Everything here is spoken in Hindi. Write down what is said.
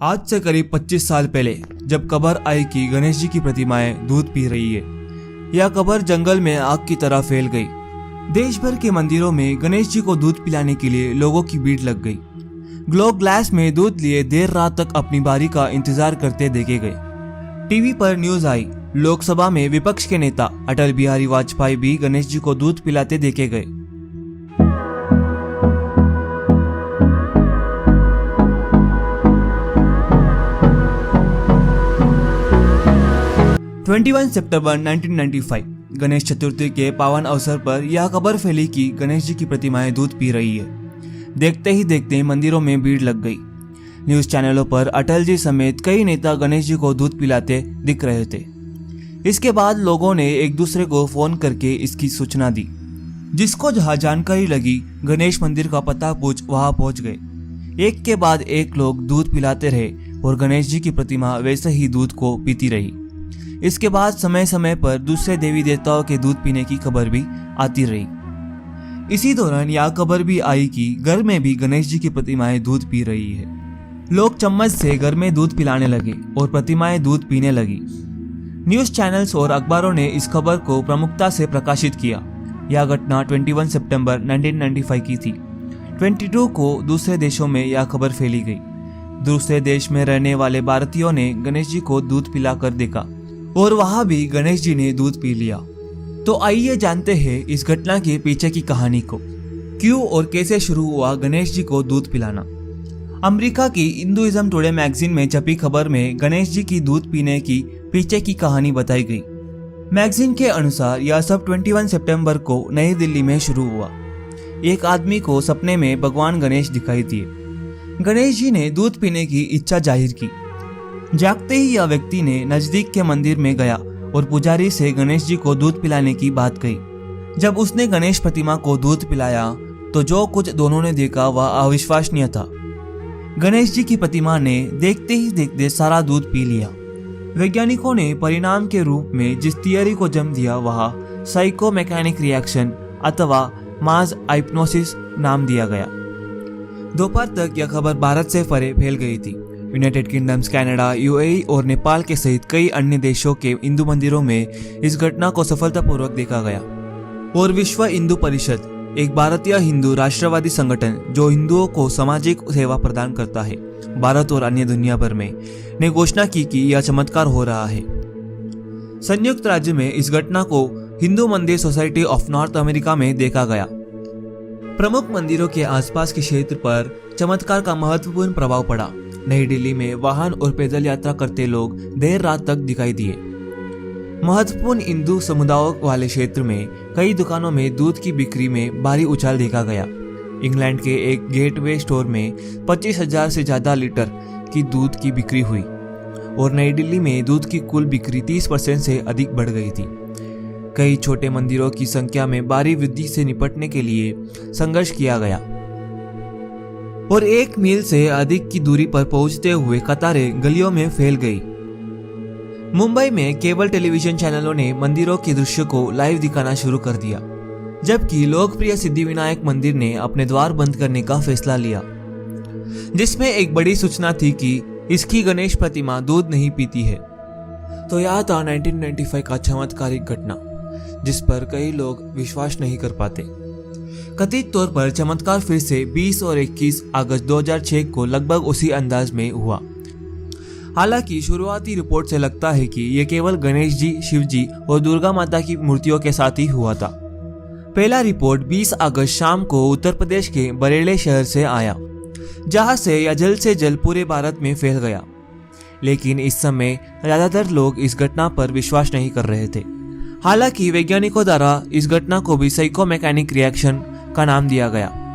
आज से करीब 25 साल पहले जब खबर आई कि गणेश जी की प्रतिमाएं दूध पी रही है, यह खबर जंगल में आग की तरह फैल गई। देश भर के मंदिरों में गणेश जी को दूध पिलाने के लिए लोगों की भीड़ लग गई। लोग ग्लास में दूध लिए देर रात तक अपनी बारी का इंतजार करते देखे गए। टीवी पर न्यूज आई, लोकसभा में विपक्ष के नेता अटल बिहारी वाजपेयी भी गणेश जी को दूध पिलाते देखे गए। सितंबर 1995 गणेश चतुर्थी के पावन अवसर पर यह खबर फैली कि गणेश जी की प्रतिमाएं दूध पी रही है। देखते ही देखते मंदिरों में भीड़ लग गई। न्यूज चैनलों पर अटल जी समेत कई नेता गणेश जी को दूध पिलाते दिख रहे थे। इसके बाद लोगों ने एक दूसरे को फोन करके इसकी सूचना दी। जिसको जहां जानकारी लगी, गणेश मंदिर का पता पूछ वहां पहुंच गए। एक के बाद एक लोग दूध पिलाते रहे और गणेश जी की प्रतिमा वैसे ही दूध को पीती रही। इसके बाद समय समय पर दूसरे देवी देवताओं के दूध पीने की खबर भी आती रही। इसी दौरान यह खबर भी आई कि घर में भी गणेश जी की प्रतिमाएं दूध पी रही है। लोग चम्मच से घर में दूध पिलाने लगे और प्रतिमाएं दूध पीने लगी। न्यूज चैनल्स और अखबारों ने इस खबर को प्रमुखता से प्रकाशित किया। यह घटना 21 सितंबर 1995 की थी। 22 को दूसरे देशों में यह खबर फैली गई। दूसरे देश में रहने वाले भारतीयों ने गणेश जी को दूध पिलाकर देखा और वहां भी गणेश जी ने दूध पी लिया। तो आइए जानते हैं इस घटना के पीछे की कहानी को। क्यों और कैसे शुरू हुआ गणेश जी को दूध पिलाना। अमेरिका की हिंदुइज्म टुडे मैगजीन में छपी खबर में गणेश जी की दूध पीने की पीछे की कहानी बताई गई। मैगजीन के अनुसार यह सब 21 सितंबर को नई दिल्ली में शुरू हुआ। एक आदमी को सपने में भगवान गणेश दिखाई दिए। गणेश जी ने दूध पीने की इच्छा जाहिर की। जागते ही यह व्यक्ति ने नजदीक के मंदिर में गया और पुजारी से गणेश जी को दूध पिलाने की बात कही। जब उसने गणेश प्रतिमा को दूध पिलाया तो जो कुछ दोनों ने देखा वह अविश्वसनीय था। गणेश जी की प्रतिमा ने देखते ही देखते सारा दूध पी लिया। वैज्ञानिकों ने परिणाम के रूप में जिस थियरी को जन्म दिया वह साइकोमैकेनिक रिएक्शन अथवा मास हाइप्नोसिस नाम दिया गया। दोपहर तक यह खबर भारत से परे फैल गई थी। यूनाइटेड किंगडम्स, कनाडा, यूएई और नेपाल के सहित कई अन्य देशों के हिंदू मंदिरों में इस घटना को सफलतापूर्वक देखा गया। और विश्व हिंदू परिषद, एक भारतीय हिंदू राष्ट्रवादी संगठन जो हिंदुओं को सामाजिक सेवा प्रदान करता है, भारत और अन्य दुनिया भर में, ने घोषणा की कि यह चमत्कार हो रहा है। संयुक्त राज्य में इस घटना को हिंदू मंदिर सोसाइटी ऑफ नॉर्थ अमेरिका में देखा गया। प्रमुख मंदिरों के आसपास के क्षेत्र पर चमत्कार का महत्वपूर्ण प्रभाव पड़ा। नई दिल्ली में वाहन और पैदल यात्रा करते लोग देर रात तक दिखाई दिए। महत्वपूर्ण हिंदू समुदायों वाले क्षेत्र में कई दुकानों में दूध की बिक्री में भारी उछाल देखा गया। इंग्लैंड के एक गेटवे स्टोर में 25,000 से ज्यादा लीटर की दूध की बिक्री हुई और नई दिल्ली में दूध की कुल बिक्री 30% से अधिक बढ़ गई थी। कई छोटे मंदिरों की संख्या में भारी वृद्धि से निपटने के लिए संघर्ष किया गया और 1 मील से अधिक की दूरी पर पहुंचते हुए कतारें गलियों में फैल गई। मुंबई में केबल टेलीविजन चैनलों ने मंदिरों के दृश्य को लाइव दिखाना शुरू कर दिया, जबकि लोकप्रिय सिद्धिविनायक मंदिर ने अपने द्वार बंद करने का फैसला लिया, जिसमें एक बड़ी सूचना थी कि इसकी गणेश प्रतिमा दूध नहीं पीती है। तो यह था 1995 का चमत्कारिक घटना, जिस पर कई लोग विश्वास नहीं कर पाते। कथित तौर पर चमत्कार फिर से 20 और 21 अगस्त 2006 को लगभग उसी अंदाज में हुआ। हालांकि शुरुआती रिपोर्ट से लगता है कि यह केवल गणेश जी, शिव जी और दुर्गा माता की मूर्तियों के साथ ही हुआ था। पहला रिपोर्ट 20 अगस्त शाम को उत्तर प्रदेश के बरेली शहर से आया, जहां से यह जल्द से जल्द पूरे भारत में फैल गया। लेकिन इस समय ज्यादातर लोग इस घटना पर विश्वास नहीं कर रहे थे। हालांकि वैज्ञानिकों द्वारा इस घटना को भी साइकोमैकेनिक रिएक्शन का नाम दिया गया।